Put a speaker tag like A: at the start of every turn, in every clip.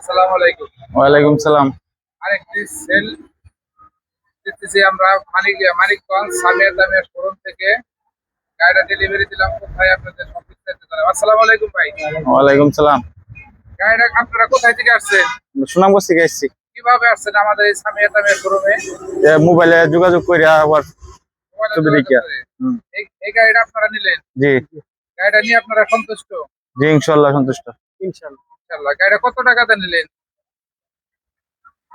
A: আসসালামু আলাইকুম।
B: ওয়ালাইকুম সালাম।
A: আরেকটি সেল দিতেছি আমরা মানিকগঞ্জ সামিয়া দামিয়া শোরুম থেকে। গাড়িটা ডেলিভারি দিলাম কোথায় আপনাদের সব বিস্তারিত জানাবো। আসসালামু আলাইকুম ভাই।
B: ওয়ালাইকুম সালাম।
A: গাড়িটা আপনারা কোথায় থেকে আসছেন?
B: সুনামগঞ্জ থেকে আসছি।
A: কিভাবে আসছেন আমাদের এই সামিয়া দামিয়া শোরুমে?
B: মোবাইলে যোগাযোগ করে আবার
A: মোবাইলে
B: ছবি
A: যোগাযোগ
B: দেখিয়া।
A: করে। এই গাড়িটা আপনারা নিলেন?
B: জি
A: গাড়িটা নিয়ে আপনারা সন্তুষ্ট?
B: জি, ইনশাল্লাহ সন্তুষ্ট।
A: ইনশাআল্লাহ। গাড়িটা কত টাকাতে নিলেন?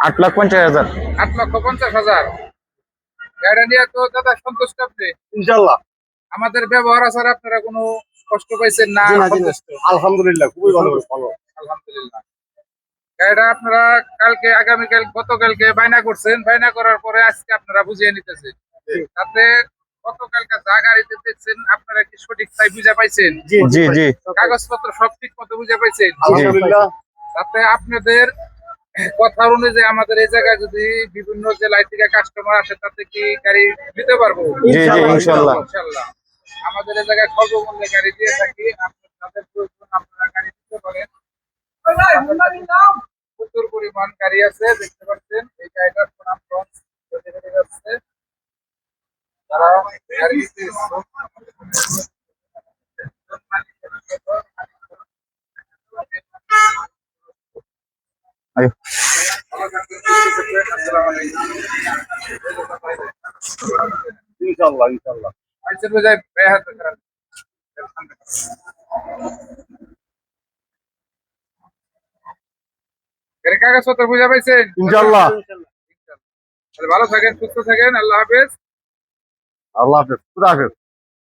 B: 8,50,000।
A: 8,50,000। গাড়িটা নিয়ে তো দাদা সন্তুষ্ট আপনি?
C: ইনশাআল্লাহ।
A: আমাদের ব্যবহার আচার আপনারা কোনো কষ্ট পাইছেন না?
C: জি না, জি না।
A: সন্তুষ্ট?
C: আলহামদুলিল্লাহ, খুবই ভালো ভালো।
A: আলহামদুলিল্লাহ। গাড়িটা আপনারা গতকালকে বায়না করছেন, বায়না করার পরে আজকে আপনারা বুঝিয়ে নিতেছেন। তাতে গতকালকে যা গাড়িতে দেখছেন আপনারা কি সঠিক তাই বুঝে পাইছেন?
C: জি
B: জি জি
A: কাগজপত্র সব ঠিক মতো বুঝে পাইছেন?
C: আলহামদুলিল্লাহ।
A: তাতে আপনাদের কথা অনুযায়ী আমাদের এই জায়গায় যদি বিভিন্ন জেলায় থেকে কাস্টমার আসে তাতে কি গাড়ি দিতে পারবো?
B: জি জি, ইনশাল্লাহ।
A: ইনশাআল্লাহ। আমাদের এই জায়গায় স্বল্পমূল্যে গাড়ি দিয়ে থাকি। আপনাদের প্রয়োজন আপনারা গাড়ি দিতে পারেন। প্রচুর পরিমাণ গাড়ি আছে, দেখতে পাচ্ছেন এই গাড়িটার সুনামগঞ্জ ডেলিভারি যাচ্ছে। তারা গাড়ি দিতে ইচ্ছুক।
B: আয়ো।
A: আসসালামু আলাইকুম।
C: ইনশাআল্লাহ ইনশাআল্লাহ।
A: আচ্ছা বুঝাই বেহাত করেন। এর কাগজপত্র বুঝে পাইছেন?
C: ইনশাআল্লাহ।
A: তাহলে ভালো থাকেন, সুস্থ থাকেন। আল্লাহ হাফেজ।
C: আল্লাহ হাফেজ। খুদা হাফেজ।